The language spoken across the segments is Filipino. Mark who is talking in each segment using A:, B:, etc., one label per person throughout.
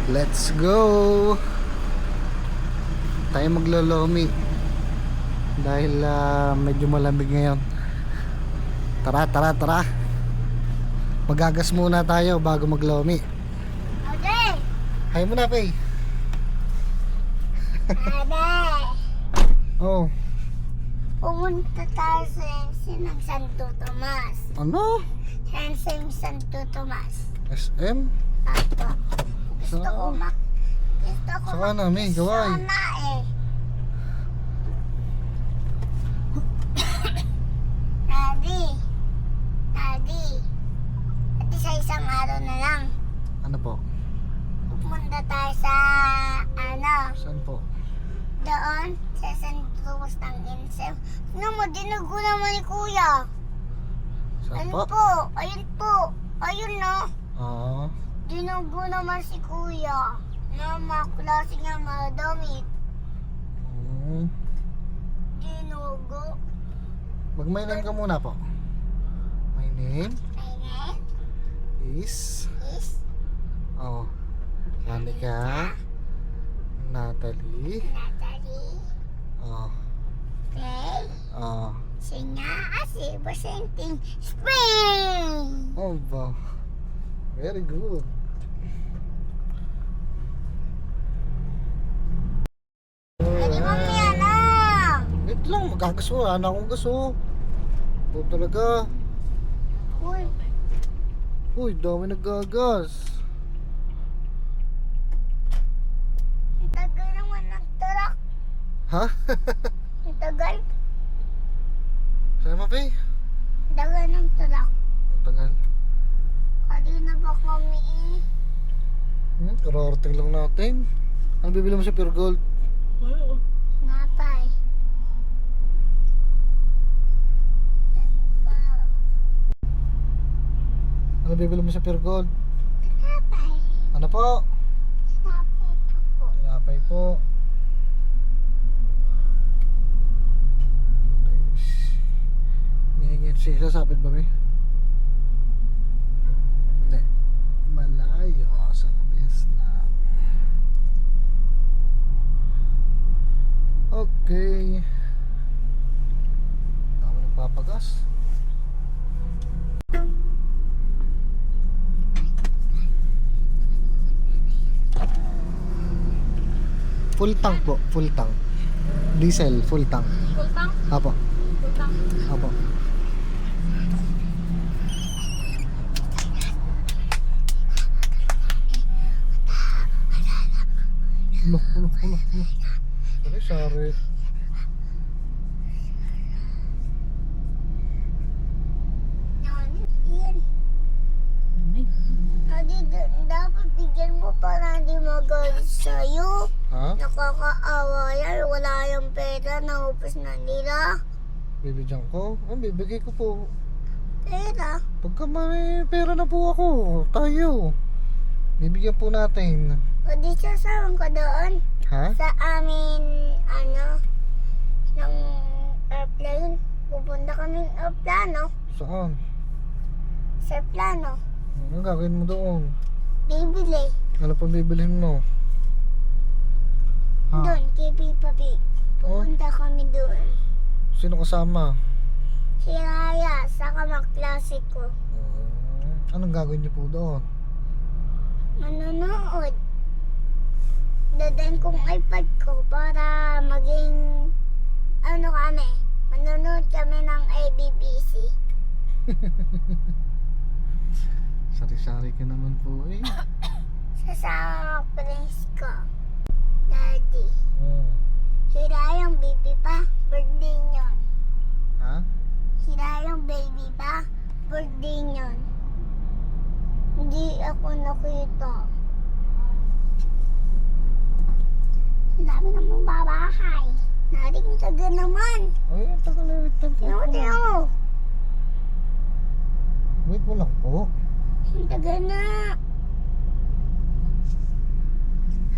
A: Let's go! Tayo maglolomi dahil medyo malamig ngayon. Tara, tara, tara. Magagas muna tayo bago maglomi.
B: Okay.
A: Hay mo na, Pay.
B: Ate,
A: Oh,
B: pumunta tayo sa Ensign ng Santo Tomas.
A: ano?
B: Ensign Santo Tomas.
A: SM?
B: Ato. Gusto
A: Saan?
B: ko
A: Saan na, May? Gaway.
B: Sana eh. Daddy. Daddy. Ate, sa isang araw na lang.
A: Ano po?
B: Pumunta tayo sa,
A: Saan po?
B: doon, sa Santo Tomas ng Ensign. Ano mo, dinugo naman ni Kuya.
A: Saan
B: Ayun
A: po?
B: po, ayun po. Ayun no.
A: Oo.
B: Dinugo naman si Kuya. Na mga klase nga mga damit. Dinugo.
A: Mag-my name ka muna po. My name
B: Ayan.
A: is...
B: Is
A: Oh, Anika Natalie.
B: Natalie.
A: Oh,
B: Faye.
A: oh.
B: Singa asi Basenting Spring.
A: Oh ba. Very good.
B: Ay, mamaya na.
A: Wait lang, magagas mo. Ano akong gaso? Ito talaga.
B: Uy,
A: Uy, dami nagagas.
B: ang tagal naman ng truck.
A: Ha?
B: Ang tagal.
A: Saan mo, Pay?
B: Ang tagal ng truck.
A: Ang tagal.
B: Kanina ba kami eh?
A: Kararating lang natin. Ano bibili mo sa Pure Gold?
B: Napay. Ano pa?
A: Ano bibili mo sa Pure Gold?
B: Napay.
A: Ano po?
B: Napay po.
A: Tinapay po. Ngingit siya, sapit ba, May? Hindi. Malayo sa kabis na. Okay. Tama nagpapagas. Full tank po, full tank. Diesel, full tank.
B: Full tank?
A: Apo,
B: Full tank.
A: apo. Ulo. Sorry.
B: Yan. Adi, dapat bigyan mo para hindi magalit sa'yo.
A: Ha?
B: Nakakaawa yan. Wala yung pera. Naupos na nila.
A: Bibigyan ko? Bibigay ko po.
B: Pera.
A: Pagka may pera na po ako, tayo. Bibigyan po natin.
B: O di sasawang ka doon.
A: Ha?
B: Sa amin, ng airplane. Pupunta kaming airplano.
A: Saan?
B: Sa plano.
A: Ano gagawin mo doon?
B: Bibili.
A: Ano pa bibilhin mo? Ha?
B: Doon, kay Pipa Pig. Pupunta kami doon.
A: Sino kasama?
B: Si Raya, sa kamak-klase ko.
A: Anong gagawin niyo po doon?
B: Manonood. Dadan kong iPad ko para maging kami. Manonood kami ng ABBC.
A: Sari-sari ka naman po eh.
B: Sasama ko friends ko. Daddy.
A: Oh.
B: Si Rayang baby pa. Birthday nyon.
A: Ha?
B: Si Rayang baby pa. Birthday nyon. Hindi ako nakita. Ang dami namang babahay. Naring taga naman.
A: Ay, tagal na. Wait lang po.
B: Tingnan mo.
A: Wait mo lang po.
B: Ang taga na.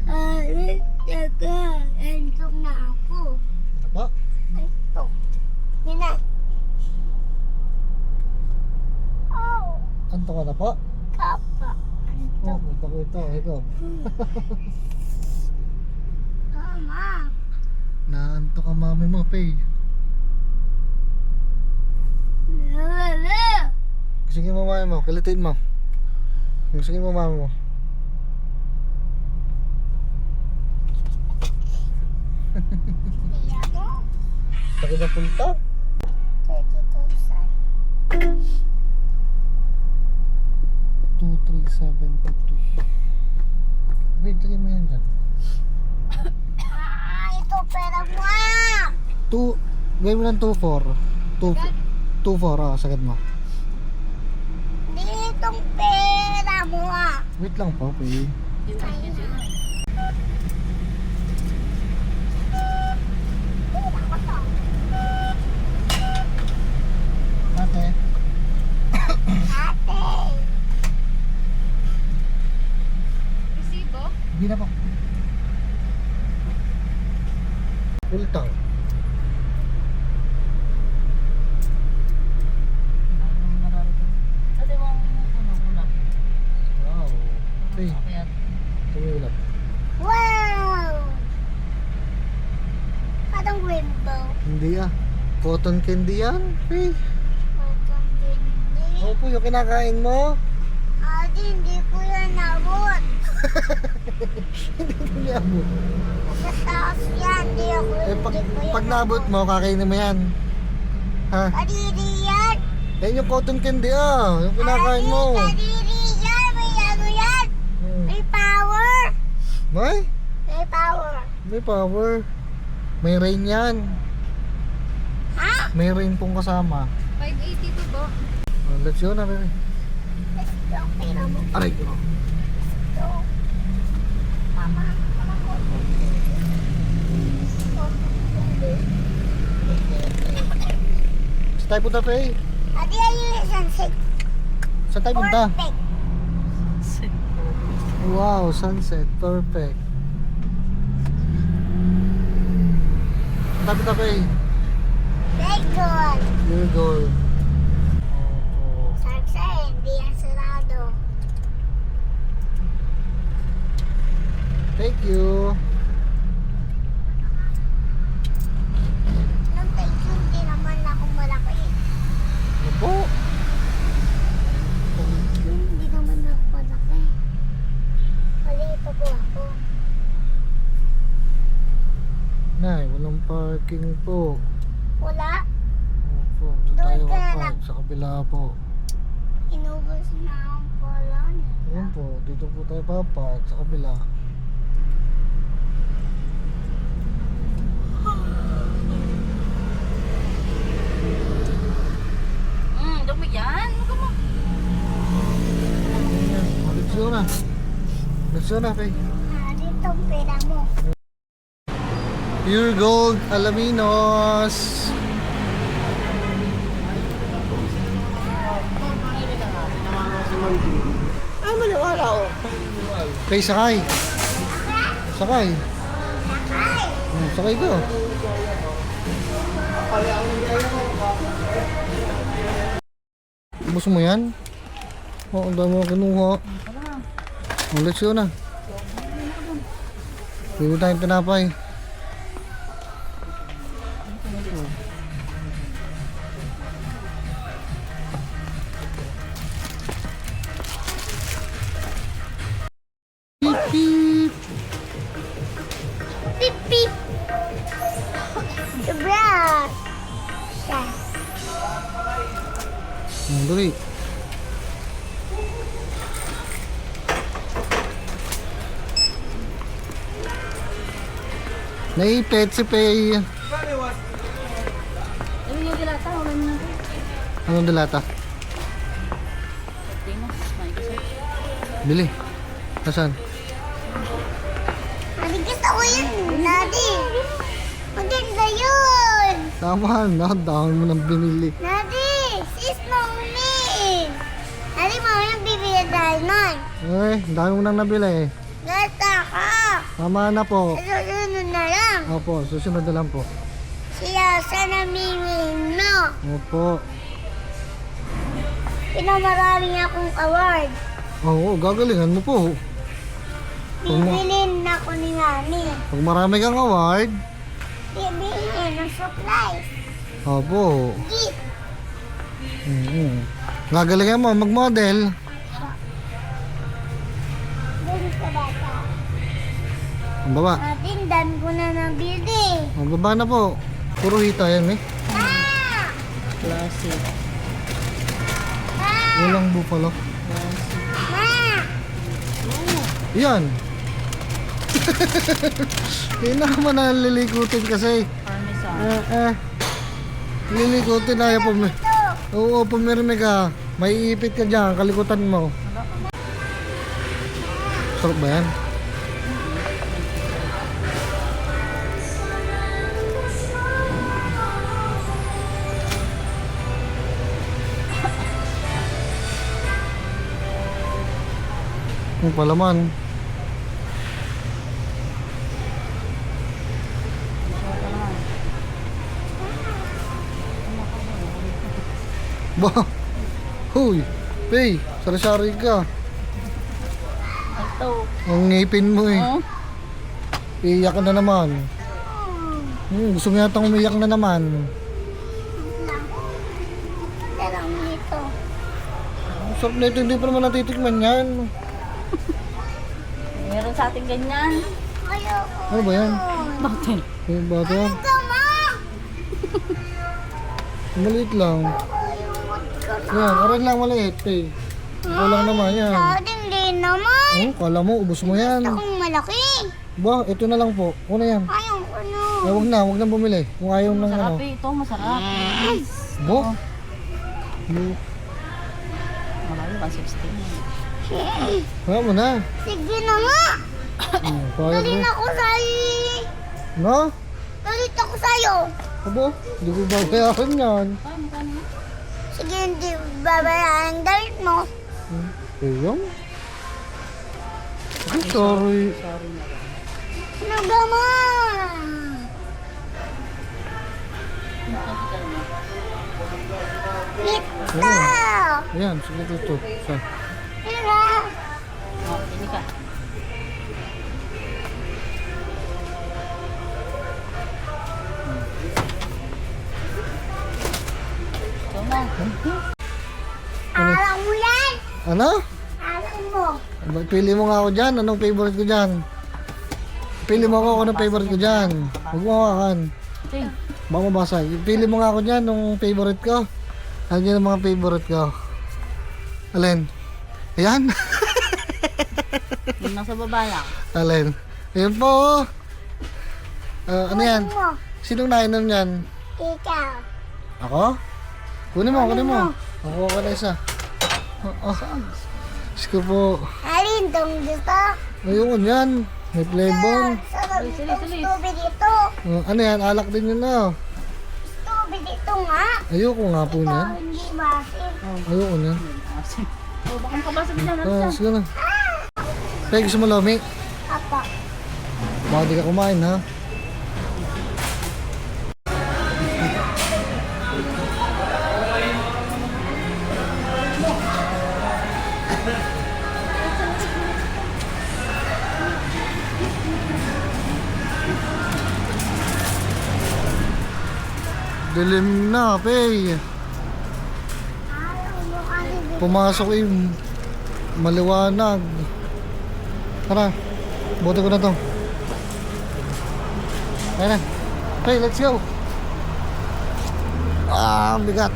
B: Ay, taga. Antok na ako.
A: Ano ba?
B: Antok. Yun na. Oh,
A: Anto ka na po?
B: kapa.
A: Oh, wait ako. ito, ikaw.
B: Mama.
A: Naanto ka mami mo, Pay. Sige mo mami mo, kalitin mo. Sige mo mami mo.
B: Iya mo.
A: Saan na punta?
B: 30,000.
A: 2373. Wait, lagay mo yan dyan.
B: Ito pera mo.
A: 2, gawin mo lang 2-4. 2-4, sagad mo.
B: Ditong pera mo.
A: Wait lang po, Pay. Ate.
B: Ate.
C: Resibo?
A: Hindi na po. Ultang.
C: Ate mo ulap.
A: Wow. Pay,
C: Kaya
A: tumulap.
B: Wow. Parang rainbow.
A: Hindi ah. Cotton candy yan, Pay.
B: Parang hindi.
A: Opo, yung kinakain mo.
B: Ate, hindi ko yan nabot.
A: Hindi ko niabot.
B: Sa taas yan. Hindi ako.
A: Eh,
B: Hindi ko yan
A: pag naabot mo, kakainin mo yan. Ha?
B: Kadiri yan.
A: Yan yung cotton candy ah. Yung kinakain mo.
B: Kadiri yan. May ano yan.
A: Hmm.
B: May power.
A: May?
B: May power.
A: May power. May rain yan.
B: Ha?
A: May rain pong kasama.
C: 582 po.
A: Oh, let's go na, baby.
B: Ito, pera mo.
A: Aray ko.
B: Ito. Mama. Mama ko.
A: Saan tayo punta, Pay?
B: Ate, ayun yung sunset.
A: Saan tayo punta?
B: Perfect.
A: Wow, sunset. Perfect. Saan tayo punta, Pay?
B: Very good.
A: Your goal. Opo.
B: Sunset, hindi yan sarado.
A: Thank you.
B: Nung thank you, hindi naman ako malaki.
A: Opo.
B: Hindi naman ako malaki. Maliit pa po ako.
A: Nay, walang parking po.
B: Wala.
A: Opo, doon
B: Doon
A: tayo
B: ka
A: kapark
B: lang.
A: sa kabila po.
B: Inubos na ang pala nila.
A: Ayan po, dito po tayo papark sa kabila.
C: Dumi yan. Huwag ka mo.
A: Ayan, let's go na. Let's go na, Pay.
B: Dito ang pera mo.
A: Pure Gold Alaminos.
C: Ah, maniwala ko.
A: Pay, sakay. Sakay.
B: Ay!
A: Sakay ko. Gusto mo yan? Oo, ang dami mo kinuha. Oh, let's go na. Pwede tayong tinapay. Beep, beep.
B: Beep, beep. Sobra. Siya.
A: Dali. Naipit si Pay.
C: Ano yung dilata? Wala mo na.
A: Anong dalata?
C: Tingos. May kasi.
A: Bili. Nasaan?
B: Adi, gusto ko yun. Daddy. Maganda yun.
A: Tama na, dahon mo nang binili.
B: Daddy, sis mommy. Daddy, mommy, yung bibili tayo nun.
A: Eh, dahon mo nang nabili.
B: Gata ka.
A: Tama na po.
B: Susunod na lang.
A: Opo, susunod na lang po.
B: Siya sa namingin mo.
A: Opo.
B: Pinamarami niya akong award.
A: Oo, gagalingan mo po.
B: Bibilin ako ni Mami.
A: Pag marami kang award,
B: Bibilin ng supplies.
A: opo.
B: Gift.
A: Gagalingan mo, mag-model.
B: Dun sa bata.
A: Ang baba.
B: Natindan ko na ng building.
A: Ang baba na po. Puro hita yan eh.
B: Ah!
C: Classic.
B: Ah!
A: Walang bupalo.
B: Ma!
A: Yan. Hindi na naman nalilikutin kasi.
C: Parmesan.
A: Lilikutin na yung pumi.
B: Ito.
A: Oo, pumirmi ka. May ipit ka dyan, kalikutan mo. Sarap ba yan? Yung palaman. Ba? Huy! Pay! Sari-sari ka.
C: Ito.
A: Ang ngipin mo eh.
C: Oh.
A: Iiyak ka na naman. Gusto mo yatang umiyak na naman.
B: Dalawang nito.
A: Ang sarap na ito, hindi pa naman natitikman yan.
C: Meron sa ating ganyan.
B: Ayoko.
A: Ano ba yan?
C: Bakit?
A: Ano ba ito?
B: Ito, Ma!
A: Maliit lang.
B: Ayoko na.
A: Yan, aran lang maliit eh. Kulang naman yan.
B: Dating din naman.
A: Oh, kala mo, ubos mo yan.
B: Gusto kong malaki.
A: Ba, ito na lang po. Una yan.
B: Ayoko na.
A: Ay, wag na bumili. Kung ayaw ng ano.
C: Masarap eh. Ito masarap.
A: Bo? Bo.
C: Marami ba? 16.
A: Kaya mo na.
B: Sige na nga.
A: Kaya
B: Dali
A: mo.
B: na ako sa'yo.
A: No?
B: Dalit ako sa'yo.
A: Abo, hindi ko babayaran yan.
C: Ay, magkano?
B: Sige, hindi babayaran ang dalit mo.
A: Ayun. Ay, sorry.
C: Sorry na.
B: Nagaman. Ito.
A: Ayan, sige ito. Sa.
B: Ito.
C: Oh, ini ka. Ito na.
B: Alam mo yan.
A: Ano?
B: Alam mo.
A: Pili mo nga ako dyan. Anong favorite ko dyan? Pili mo ako kung anong favorite ko dyan. Huwag mo hawakan.
C: Ito eh.
A: Baka mabasag. Pili mo nga ako dyan nung favorite ko. Ano yun ang mga favorite ko? Alin? Ayan.
C: Yung nasa baba lang.
A: Alin? Ayan po. Oh. Ano yan?
B: Mo.
A: Sinong nainom yan?
B: Ikaw.
A: Ako? Kunin mo, kunin mo. Ako ka na isa. Oh. Diyos ko po.
B: Alin tong dito?
A: Ayun yan. May flavor.
B: Sarap
C: Tuloy,
B: itong
C: tuloy.
B: tubig ito.
A: Ano yan? Alak din yun na.
B: Tubig ito nga.
A: Ayoko nga po
B: Ito,
A: niyan.
B: hindi basin.
A: Ayoko niyan.
C: Asin. Oh, baka makabasa din na.
A: Sige na. Tay, gusto mo lomi?
B: Apa.
A: Baka di ka kumain ha. Dilim na, Pay.
B: Ayaw mo kasi
A: Pumasok yung maliwanag. Tara, buti ko na to. Ayan na. Pay, let's go. Ang bigat.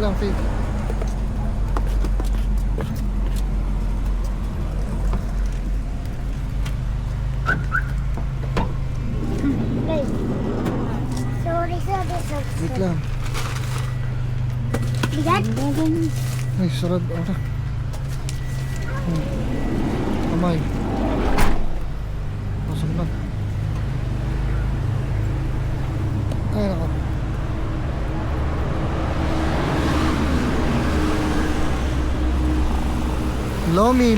A: Lang, Pay.
B: Guys. Sorry.
A: Wait lang.
B: Bigat?
A: Ay, sarap. Ano? Kamay. Pasok na. Ay, nako. Lomi.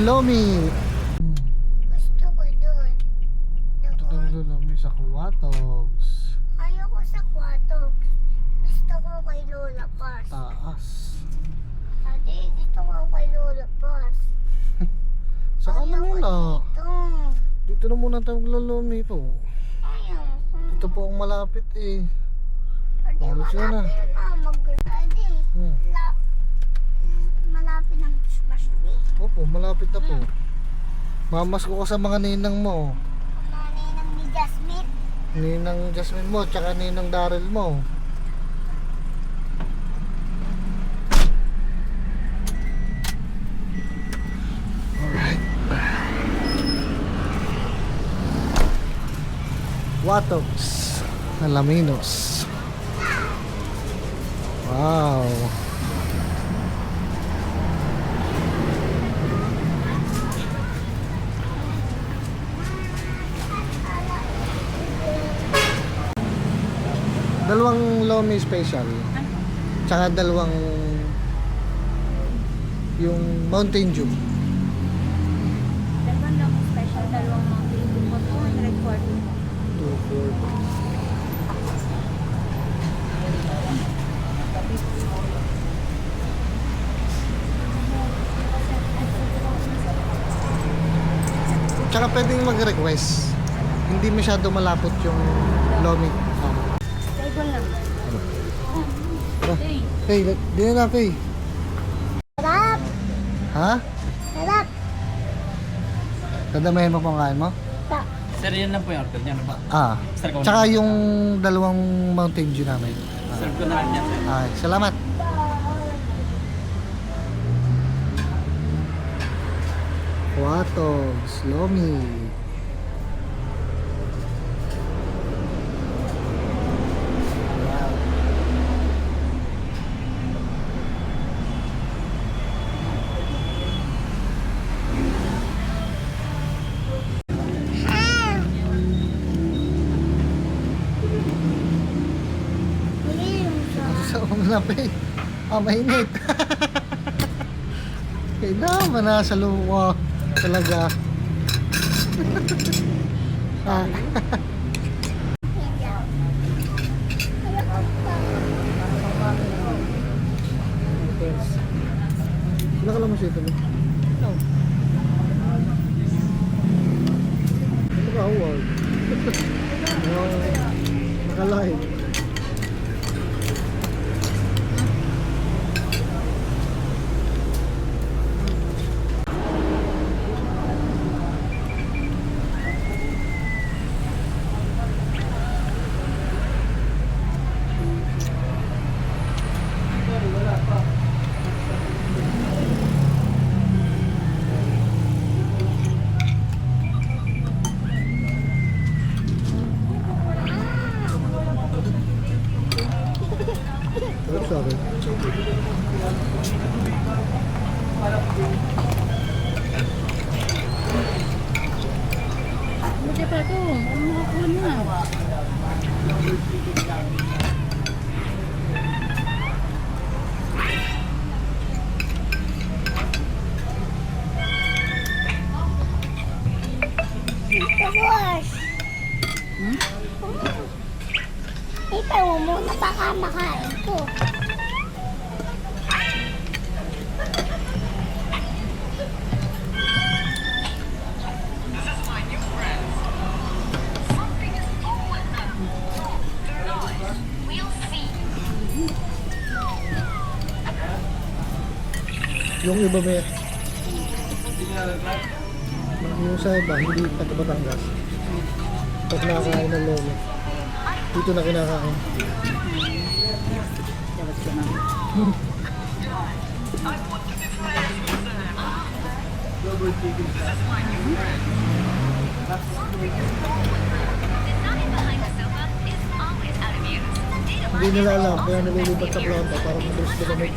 B: Gusto ko doon.
A: Ito na lomi sa kuwatogs.
B: Ayoko sa Wato. Gusto ko kay Lola Paz.
A: Taas.
B: Daddy, gusto ko kay Lola Paz.
A: Saan na muna?
B: Ito.
A: Dito na muna tayo maglalumi po.
B: Ayaw.
A: Ito po ang malapit eh.
B: Daddy,
A: Balos yan ah.
B: malapit na mag-daddy.
A: Hmm.
B: Malapit ng Christmas tree.
A: Opo, malapit na po. Mamas ko sa mga ninang mo.
B: Nanay ng ni Jasmine.
A: Ninang Jasmine mo, tsaka ninang Daryl mo. Alright. Watox Alaminos. Wow. Dalawang Lomi special. Tsaka dalawang yung Mountain Dew.
C: Dalawang lang special, dalawang mountain dew po, 240.
A: 240. Tsaka pwedeng mag-request. Hindi masyado malapot yung Lomi.
C: Table lang. Hey,
A: Hey, di na na, Pay.
B: Sarap.
A: Ha?
B: Sarap.
A: Dadamahin mo pang kain mo?
D: Sir, yan lang po yung order niya. Ano ba?
A: Ah.
D: Sir, kung
A: Tsaka yung dalawang Mountain Dew namin.
D: Sir, ko na lang yan, sir.
A: Ay, salamat. Watogs, Lomi. Wow. Sa una pa eh. Ah, mainit. Kailangan na sa luwa talaga. Ah. Wala ka lang masito mo. No. Ano ka award? Nakalive. Sarap sa akin.
C: buti pa ito. Ano makakuha na?
B: Tapos. Ikaw mo muna baka makain ko.
A: Yung iba may yung sa iba, hindi taga Batangas. Pag nakakain ng lomi, dito na kinakain. Hindi nila alam, kaya nililipat sa planta para mabilis lumamig.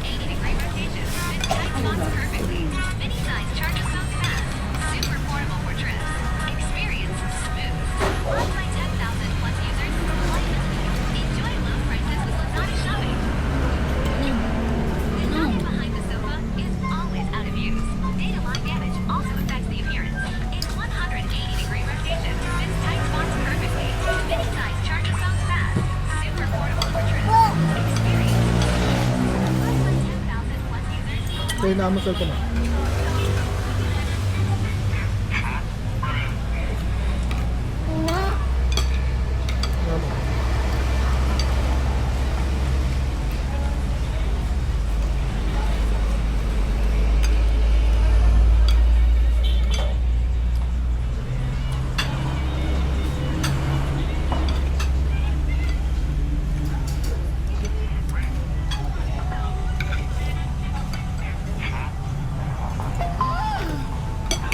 A: Play na mo cellphone mo.
B: Na.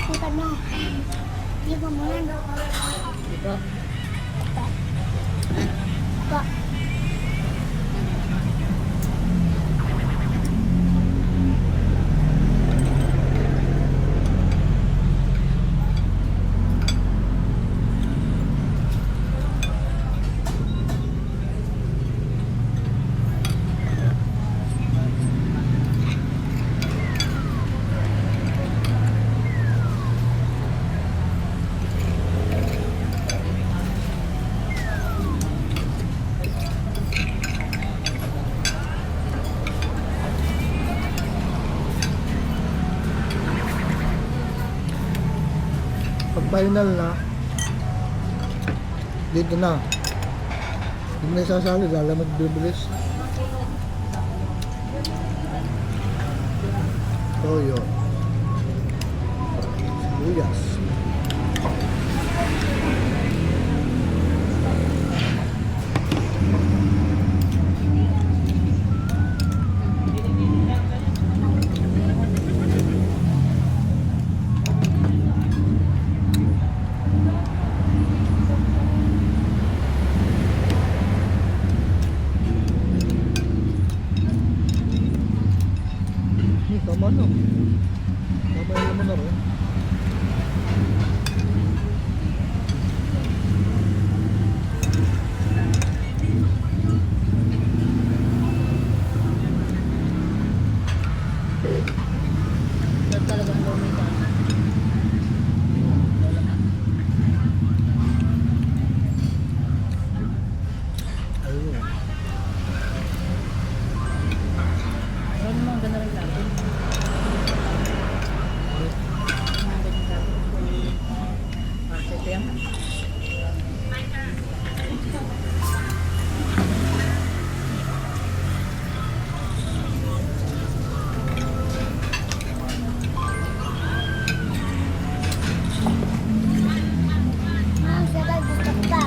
B: Kita mo. Di ba mo yan?
C: Ito.
B: Pa.
A: Pag final na, dito na. Hindi mo na isasali, lalamad bibilis. Toyo. Sibuyas. Tama na. Tama yung naman na rin.
C: Ito talagang lumi ka.
A: Ayun.
C: Ano mga ganda rin natin? Mga ganyan natin. Ito yan.
B: Ah, sarap. Gusto ko pa.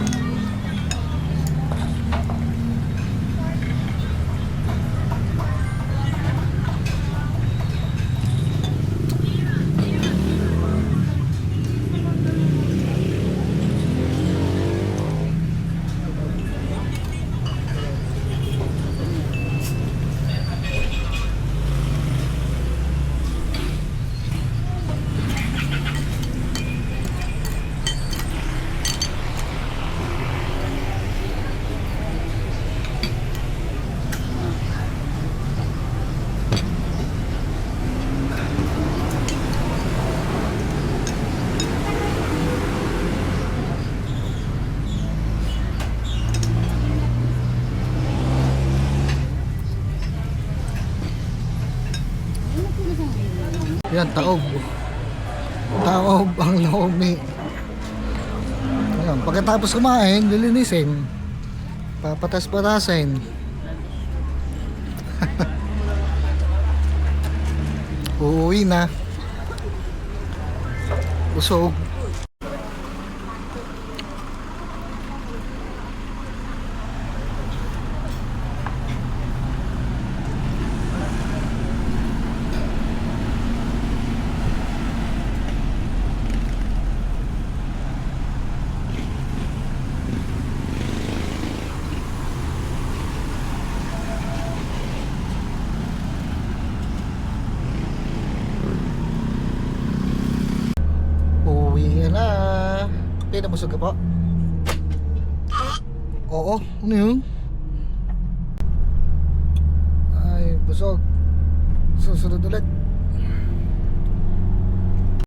A: Yan, taob. Taob ang lomi. Ayan, pagkatapos kumain, lilinisin. Papatas-patasin. Uuwi na. Usog. Uwi na. Pinabusog ka po? Oo, ano yun? Ay, busog. Susunod ulit.